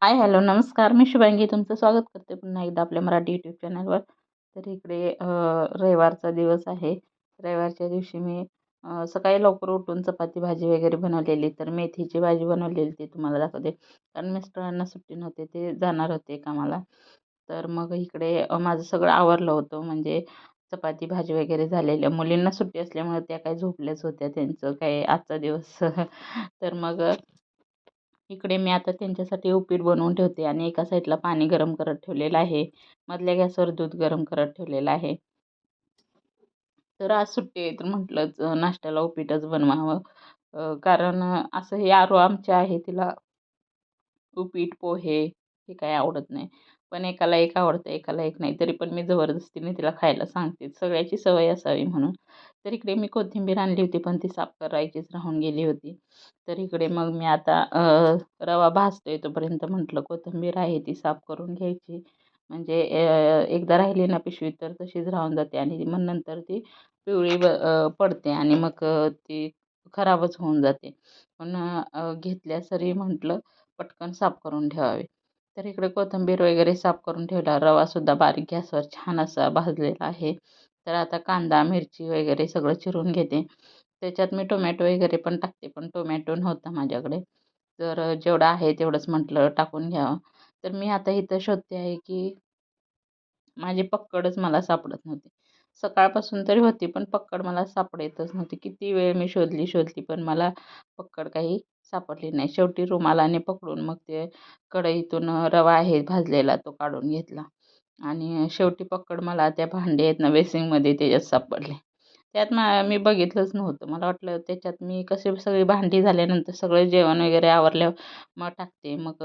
Hello, नमस्कार. मी शुभांगी तुमचं स्वागत करते पुन्हा एकदा आपल्या मराठी यूट्यूब चॅनलवर. तर इकडे रविवारचा दिवस आहे. रविवारच्या दिवशी मी सकाळी लवकर उठून चपाती भाजी वगैरे बनवलेली. तर मेथीची भाजी बनवलेली ती तुम्हाला दाखवते. कारण मिस्टरांना सुट्टी नव्हते, ते जाणार होते कामाला. तर मग इकडे माझं सगळं आवरलं होतं, म्हणजे चपाती भाजी वगैरे झालेलं. मुलींना सुट्टी असल्यामुळे त्या काही झोपल्याच होत्या, त्यांचं काय आजचा दिवस. तर मग इकडे मी आता त्यांच्यासाठी उपीट बनवून ठेवते आणि एका साईडला पाणी गरम करत ठेवलेलं आहे. मधल्या गॅसवर दूध गरम करत ठेवलेलं आहे. तर आज सुट्टी आहे, तर म्हटलं नाश्त्याला उपीटच बनवावं. कारण असं हे आरू आमचे आहे, तिला उपीट, पोहे हे काही आवडत नाही. पण एकाला एक आवडतं, एकाला एक नाही. तरी पण मी जबरदस्तीने तिला खायला सांगते. सगळ्याची सवय असावी म्हणून. तर इकडे मी कोथिंबीर आणली होती, पण ती साफ करायचीच राहून गेली होती. तर इकडे मग मी आता रवा भाजतोय तोपर्यंत म्हटलं कोथिंबीर आहे ती साफ करून घ्यायची. म्हणजे एकदा राहिली ना पिशवी तर तशीच राहून जाते आणि मग नंतर ती पिवळी पडते आणि मग ती खराबच होऊन जाते. पण घेतल्या सरी म्हटलं पटकन साफ करून ठेवावे. तर इकडे कोथिंबीर वगैरे साफ करून ठेवला. रवासुद्धा बारीक गॅसवर छान असा भाजलेला आहे. तर आता कांदा, मिरची वगैरे सगळं चिरून घेते. त्याच्यात मी टोमॅटो वगैरे पण टाकते, पण टोमॅटो नव्हता माझ्याकडे. तर जेवढं आहे तेवढंच म्हटलं टाकून घ्यावं. तर मी आता इथं शोधते आहे की माझी पक्कडच मला सापडत नव्हती. सकाळपासून तरी होती, पण पक्कड मला सापडतच नव्हती. किती वेळ मी शोधली, पण मला पक्कड काही सापडली नाही. शेवटी रुमालाने पकडून मग ते कढईतून रवा आहे भाजलेला तो काढून घेतला आणि शेवटी पक्कड मला त्या भांडे आहेत ना बेसिंगमध्ये त्याच्यात सापडले. त्यात मी बघितलंच नव्हतं. मला वाटलं त्याच्यात मी कसे सगळी भांडी झाल्यानंतर सगळं जेवण वगैरे आवरल्यावर मग टाकते. मग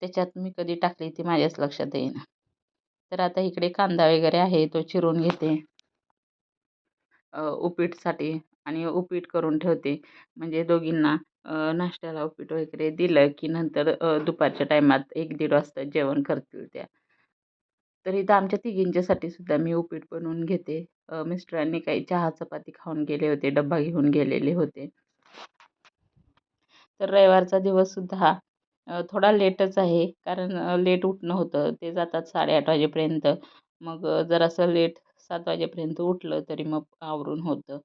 त्याच्यात मी कधी टाकली ती माझ्याच लक्षात येईना. तर आता इकडे कांदा वगैरे आहे तो चिरून घेते उपीटसाठी आणि उपीट करून ठेवते. म्हणजे दोघींना नाश्त्याला उपीट वगैरे दिलं की नंतर दुपारच्या टायमात 1-1:30 वाजता जेवण करतील त्या. तर इथं आमच्या तिघींच्यासाठी सुद्धा मी उपीट बनवून घेते. मिस्टरांनी काही चहा चपाती खाऊन गेले होते, डब्बा घेऊन गेलेले होते. तर रविवारचा दिवससुद्धा हा थोडा लेटच आहे. कारण लेट उठणं होतं. ते जातात 8:30 वाजेपर्यंत. मग जरासं लेट 7 वाजेपर्यंत उठलं तरी मग आवरून होतं.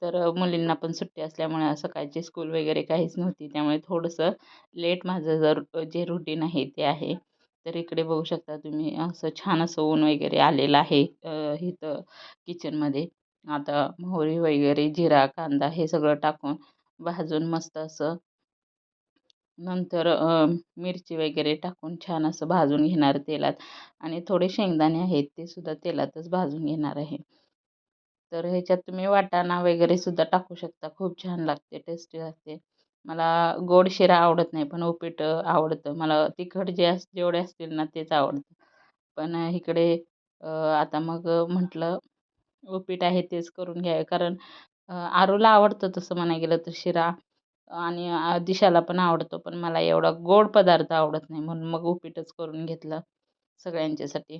तर मुलींना पण सुट्टी असल्यामुळे सकाळची स्कूल वगैरे काहीच नव्हती. त्यामुळे थोडंसं लेट माझं जे रुटीन आहे ते आहे. तर इकडे बघू शकता तुम्ही असं छान असं ऊन वगैरे आलेलं आहे इथं किचनमध्ये. आता मोहरी वगैरे, जिरा, कांदा हे सगळं टाकून भाजून मस्त असं नंतर मिरची वगैरे टाकून छान असं भाजून घेणार तेलात आणि थोडे शेंगदाणे आहेत ते सुद्धा तेलातच भाजून घेणार आहे. तर ह्याच्यात तुम्ही वाटाणा वगैरे सुद्धा टाकू शकता. खूप छान लागते, टेस्टी लागते. मला गोड शिरा आवडत नाही, पण उपीट आवडतं. मला तिखट जेवढे असतील ना तेच आवडतं. पण इकडे आता मग म्हटलं उपीट आहे तेच करून घ्यावे. कारण आरूला आवडतं तसं म्हणायला गेलं तर शिरा आणि दिशाला पण आवडतो. पण मला एवढा गोड पदार्थ आवडत नाही म्हणून मग उपीटच करून घेतलं सगळ्यांच्यासाठी.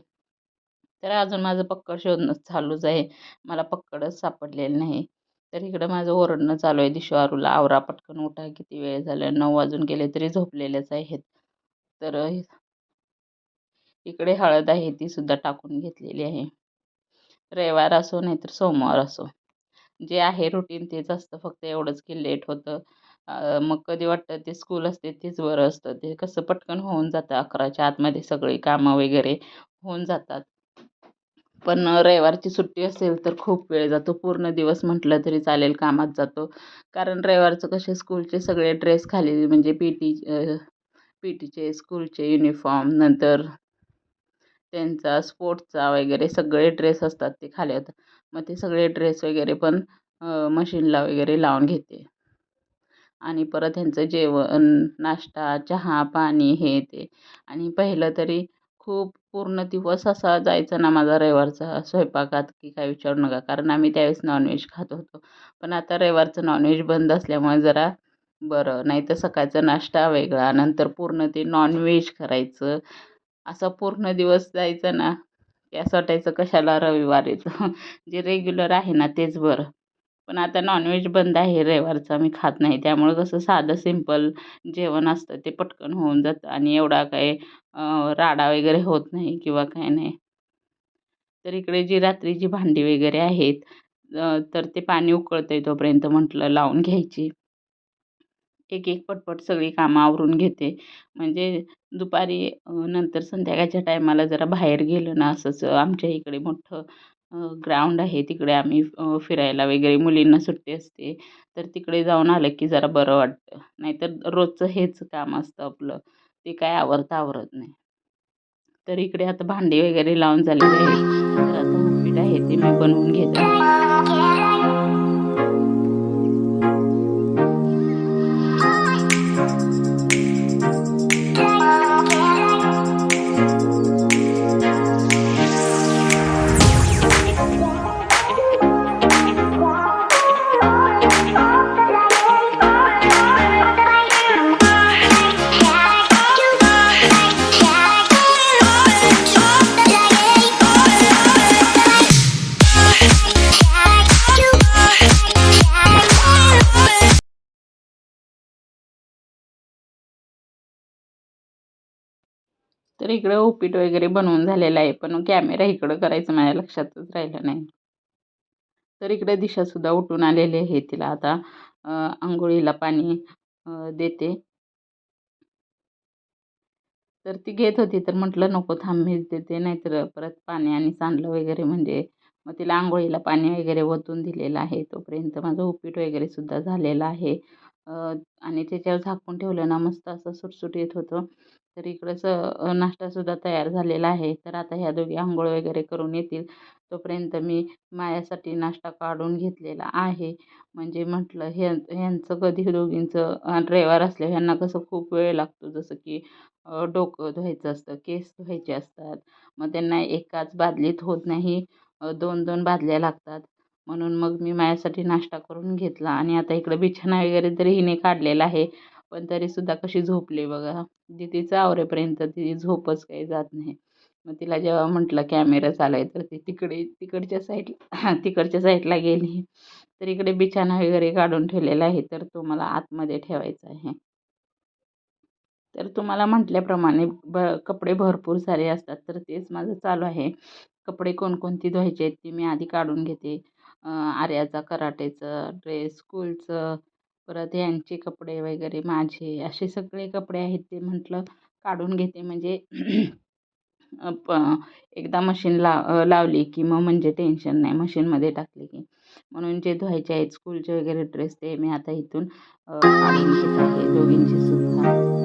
तर अजून माझं पक्कड शोधणं चालूच आहे. मला पक्कडच सापडलेलं नाही. तर इकडं माझं ओरडणं चालू आहे दिशू आरूला, "आवरा पटकन उठा, किती वेळ झाला 9 वाजून गेले तरी झोपलेलेच आहेत." तर इकडे हळद आहे ती सुद्धा टाकून घेतलेली आहे. रविवार असो नाहीतर सोमवार असो. जे आहे रुटीन तेच असतं. फक्त एवढंच की लेट होतं. मग कधी वाटतं ते स्कूल असते तेच बरं असतं. ते कसं पटकन होऊन जातं 11च्या आतमध्ये सगळी कामं वगैरे होऊन जातात. पण रविवारची सुट्टी असेल तर खूप वेळ जातो. पूर्ण दिवस म्हटलं तरी चालेल कामात जातो. कारण रविवारचं कसे स्कूलचे सगळे ड्रेस खाली म्हणजे पीटीचे, स्कूलचे युनिफॉर्म नंतर त्यांचा स्पोर्ट्सचा वगैरे सगळे ड्रेस असतात ते खाली होतात. मग ते सगळे ड्रेस वगैरे पण मशीनला वगैरे लावून घेते. आणि परत ह्यांचं जेवण, नाश्ता, चहा, पाणी हे ते. आणि पहिलं तरी खूप पूर्ण दिवस असा जायचा ना माझा रविवारचा स्वयंपाकात की काय विचारू नका. कारण आम्ही त्यावेळेस नॉनव्हेज खात होतो. पण आता रविवारचं नॉनव्हेज बंद असल्यामुळे जरा बरं. नाहीतर सकाळचा नाश्ता वेगळा, नंतर पूर्ण ते नॉनव्हेज करायचं. असा पूर्ण दिवस जायचा ना, की असं वाटायचं कशाला रविवार येतो. जे रेग्युलर आहे ना तेच बरं. पण आता नॉनव्हेज बंद आहे रविवारचं, आम्ही खात नाही. त्यामुळं कसं साधं सिंपल जेवण असतं ते पटकन होऊन जातं आणि एवढा काही राडा वगैरे होत नाही किंवा काही नाही. तर इकडे जी रात्रीची भांडी वगैरे आहेत तर ते पाणी उकळतंय तोपर्यंत म्हटलं लावून घ्यायची. एक पटपट सगळी कामं आवरून घेते. म्हणजे दुपारी नंतर संध्याकाळच्या टायमाला जरा बाहेर गेलो ना असंच आमच्या इकडे मोठं ग्राउंड आहे. तिकडे आम्ही फिरायला वगैरे मुलींना सुट्टी असते. तर तिकडे जाऊन आलं की जरा बरं वाटतं. नाहीतर रोजचं हेच काम असतं आपलं. ते काय आवरता आवरत नाही. तर इकडे आता भांडी वगैरे लावून झालेली आहेत. तर आता उपीट आहे ते मी बनवून घेत आहे. तर इकडं उपीट वगैरे बनवून झालेलं आहे. पण कॅमेरा इकडं करायचं माझ्या लक्षातच राहिलं नाही. तर इकडे दिशासुद्धा उठून आलेली आहे. तिला आता अंघोळीला पाणी देते. तर ती घेत होती तर म्हटलं नको थांब मीच देते नाहीतर परत पाणी आणि सांडलं वगैरे म्हणजे मग तिला अंघोळीला पाणी वगैरे ओतून दिलेलं आहे. तोपर्यंत माझं उपीट वगैरे सुद्धा झालेलं आहे. अ, आणि त्याच्यावर झाकून ठेवलं ना मस्त असं सुटसुटीत होतं. तर इकडंच नाश्तासुद्धा तयार झालेला आहे. तर आता ह्या दोघी अंघोळ वगैरे करून येतील. तोपर्यंत मी माझ्यासाठी नाश्ता काढून घेतलेला आहे. म्हणजे म्हटलं ह्यांचं कधी दोघींचं रविवार असल्यावर ह्यांना कसं खूप वेळ लागतो. जसं की डोकं धुवायचं असतं, केस धुवायचे असतात. मग त्यांना एकाच बादलीत होत नाही, 2-2 बादल्या लागतात. म्हणून मग मी माझ्यासाठी नाश्ता करून घेतला आणि आता इकडं बिछाना वगैरे तरी हिने काढलेला आहे. पण तरीसुद्धा कशी झोपली बघा. दीदीचं आवरेपर्यंत ती झोपच काही जात नाही. मग तिला जेव्हा म्हटलं कॅमेरा चालू आहे, तर ती तिकडच्या साईडला तिकडच्या साईडला गेली. तर इकडे बिछाना वगैरे काढून ठेवलेला आहे, तर तो मला आतमध्ये ठेवायचा आहे. तर तुम्हाला म्हटल्याप्रमाणे कपडे भरपूर सारे असतात, तर तेच माझं चालू आहे. कपडे कोणकोणती धुवायची आहेत, ती मी आधी काढून घेते. आर्याचा, कराटेचं, ड्रेस, स्कूलचं, परत यांचे कपडे वगैरे माझे, असे सगळे कपडे आहेत ते म्हटलं काढून घेते. म्हणजे अ, प एकदा मशीन लावली की मग म्हणजे टेन्शन नाही, मशीनमध्ये टाकली की. म्हणून जे धुवायचे आहेत स्कूलचे वगैरे ड्रेस, ते मी आता इथून काढून घेत आहे दोघींचे सुद्धा.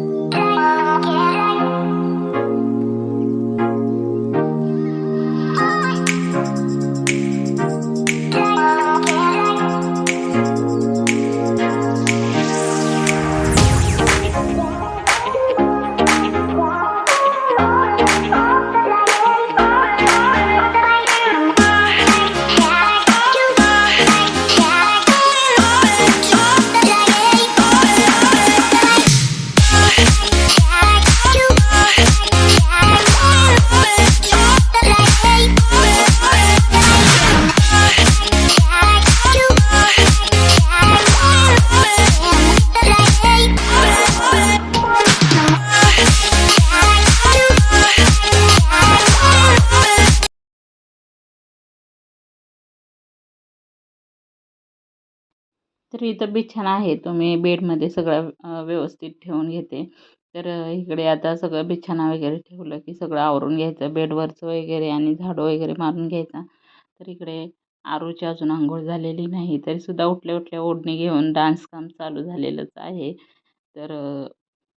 तर इथं बिछाना आहे. तो मी बेडमध्ये सगळं व्यवस्थित ठेवून घेते. तर इकडे आता सगळं बिछाना वगैरे ठेवलं की सगळं आवरून घ्यायचं. बेडवरचं वगैरे आणि झाडू वगैरे मारून घ्यायचा. तर इकडे आरूची अजून अंघोळ झालेली नाही. तरीसुद्धा उठल्या-उठल्या ओढणी घेऊन डान्स काम चालू झालेलंच आहे. तर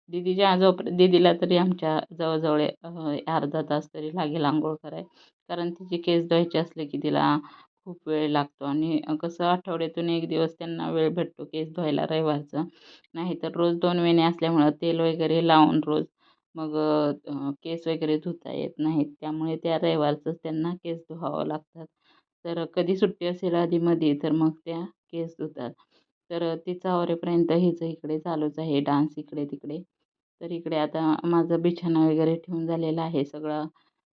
दीदीला तरी आमच्या जवळ-जवळ अर्धा तास तरी लागेल अंघोळ कराय. कारण तिचे केस धुवायचे असले की तिला खूप वेळ लागतो आणि कसं आठवड्यातून 1 दिवस त्यांना वेळ भेटतो केस धुवायला रविवारचं. नाहीतर रोज 2 वेण्या असल्यामुळं तेल वगैरे लावून रोज मग केस वगैरे धुता येत नाहीत. त्यामुळे त्या रविवारचंच त्यांना केस धुवावं लागतात. तर कधी सुट्टी असेल आधीमधी तर मग त्या केस धुतात. तर तिचं आवरेपर्यंत हिचं इकडे चालूच आहे डान्स इकडे-तिकडे. तर इकडे आता माझं बिछाना वगैरे ठेवून झालेलं आहे सगळं.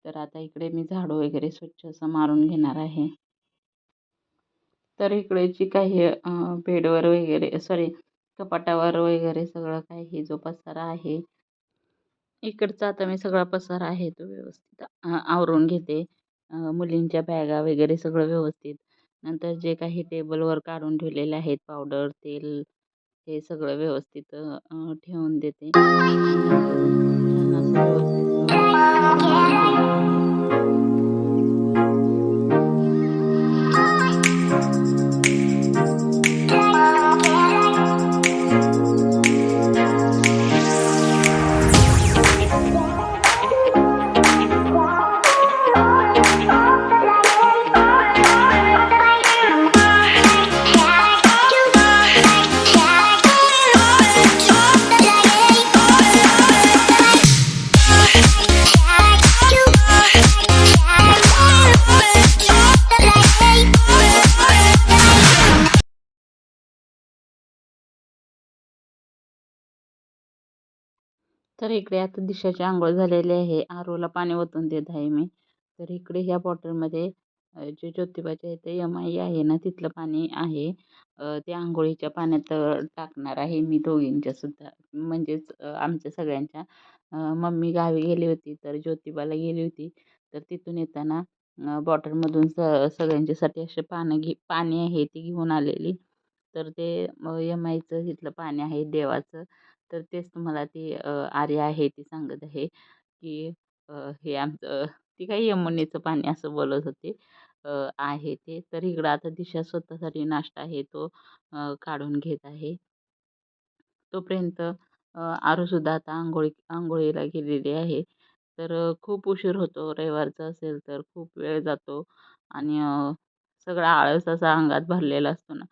तर आता इकडे मी झाडू वगैरे स्वच्छ असं मारून घेणार आहे. तर इकडेची काही बेडवर वगैरे सॉरी कपाटावर वगैरे सगळं काही जो पसारा आहे इकडचा आता मी सगळा पसारा आहे तो व्यवस्थित आवरून घेते. मुलींच्या बॅगा वगैरे सगळं व्यवस्थित. नंतर जे काही टेबलवर काढून ठेवलेले आहेत पावडर, तेल हे सगळं व्यवस्थित ठेवून देते आणि नंतर छान असं व्यवस्थित आवरून घ्यायचं आहे. तर इकडे आता दिशाची अंघोळ झालेली आहे. आरोला पाणी ओतून देत आहे मी. तर इकडे ह्या बॉटलमध्ये जे ज्योतिबाच्या इथे यमाई आहे ना तिथलं पाणी आहे. ते अंघोळीच्या पाण्यात टाकणार आहे मी दोघींच्या सुद्धा म्हणजेच आमच्या सगळ्यांच्या. मम्मी गावी गेली होती तर ज्योतिबाला गेली होती. तर तिथून येताना बॉटलमधून सगळ्यांच्यासाठी असे पाणी आहे ते घेऊन आलेली. तर ते यमाईचं तिथलं पाणी आहे देवाचं. तर तेच तुम्हाला ती आर्या आहे ती सांगत आहे, की हे आमचं ती काही यमुनेचं पाणी असं बोलत होते. आहे ते. तर इकडं आता दिशा स्वतःसाठी नाश्ता आहे तो काढून घेत आहे. तोपर्यंत आरूसुद्धा आता अंघोळीला गेलेली आहे. तर खूप उशीर होतो. रविवारचा असेल तर खूप वेळ जातो आणि सगळा आळस असा अंगात भरलेला असतो ना,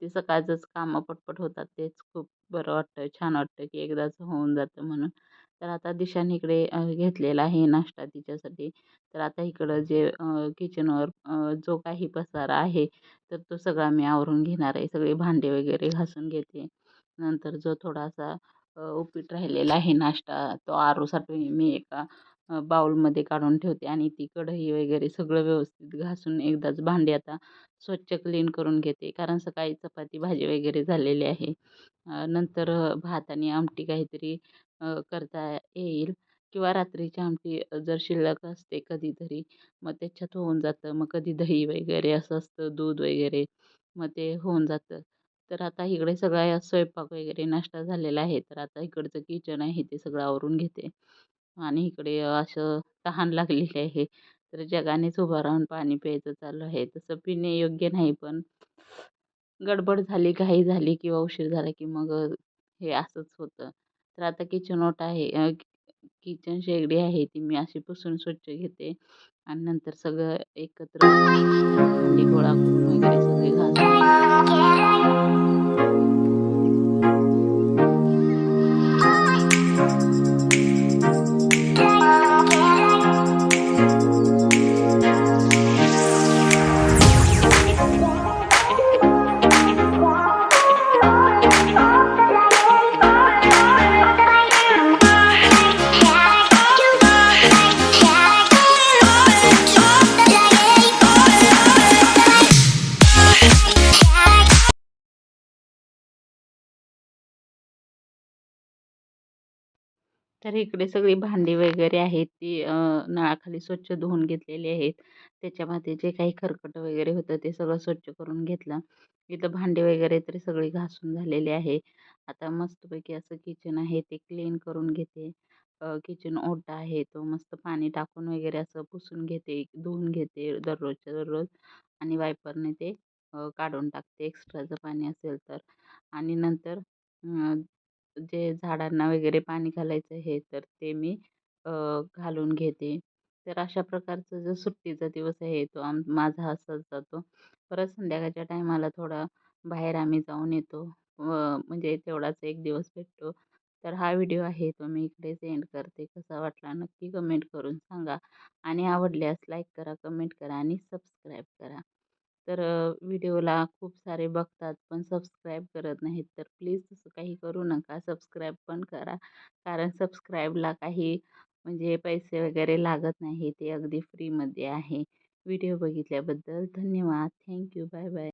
ते सकाळचंच कामं पटपट होतात. तेच खूप बरं वाटतं, छान वाटतं, की एकदाच होऊन जातं म्हणून. तर आता दिशाने इकडे घेतलेला आहे नाश्ता तिच्यासाठी. तर आता इकडं जे किचनवर जो काही पसारा आहे, तर तो सगळा मी आवरून घेणार आहे. सगळे भांडे वगैरे घासून घेते. नंतर जो थोडासा उपीट राहिलेला आहे नाश्ता, तो आरूसाठी मी एका बाउलमध्ये काढून ठेवते आणि ती कढई वगैरे सगळं व्यवस्थित घासून एकदाच भांडी आता स्वच्छ क्लीन करून घेते. कारण सकाळी चपाती भाजी वगैरे झालेली आहे. नंतर भात आणि आमटी काहीतरी करता येईल किंवा रात्रीची आमटी जर शिल्लक असते कधीतरी, मग त्याच्यात होऊन जातं. मग कधी दही वगैरे असं असतं, दूध वगैरे, मग ते होऊन जातं. तर आता इकडे सगळा स्वयंपाक वगैरे नाश्ता झालेला आहे. तर आता इकडचं किचन आहे ते सगळं आवरून घेते आणि इकडे असं तहान लागलेली आहे. तर जगानेच उभं राहून पाणी प्यायचं चालू आहे. तसं पिणे योग्य नाही, पण गडबड झाली, घाई झाली किंवा उशीर झाला की मग हे असंच होतं. तर आता किचन ओटा आहे किचन शेगडी आहे ती मी अशी पुसून स्वच्छ घेते आणि नंतर सगळं एकत्र भांडी गोळा करून वगैरे सगळे घासून तर इकडे सगळी भांडी वगैरे आहेत ती नळाखाली स्वच्छ धुवून घेतलेली आहेत. त्याच्यामध्ये जे काही खरकट वगैरे होतं ते सगळं स्वच्छ करून घेतलं. इथं भांडी वगैरे तरी सगळी घासून झालेली आहे. आता मस्तपैकी असं किचन आहे ते क्लीन करून घेते. किचन ओटा आहे तो मस्त पाणी टाकून वगैरे असं पुसून घेते, धुवून घेते दररोजच्या दररोज आणि वायपरने ते काढून टाकते एक्स्ट्राचं पाणी असेल तर. आणि नंतर जे झाडांना वगैरे पाणी घालायचं आहे तर ते मी घालून घेते. तर अशा प्रकारचं जो सुट्टीचा दिवस आहे तो माझा असाच जातो. परत संध्याकाळच्या टायमाला थोडा बाहेर आम्ही जाऊन येतो. म्हणजे तेवढाच एक दिवस भेटतो. तर हा व्हिडिओ आहे तो मी इकडेच एंड करते. कसा वाटला नक्की कमेंट करून सांगा आणि आवडल्यास लाईक करा, कमेंट करा आणि सबस्क्राईब करा. तर व्हिडिओला खूप सारे बघतात पण सबस्क्राईब करत नाहीत. तर प्लीज तसं काही करू नका. सबस्क्राईब पण करा. कारण सबस्क्राईबला काही म्हणजे पैसे वगैरे लागत नाही. ते अगदी फ्रीमध्ये आहे. व्हिडिओ बघितल्याबद्दल धन्यवाद. Thank you. Bye bye.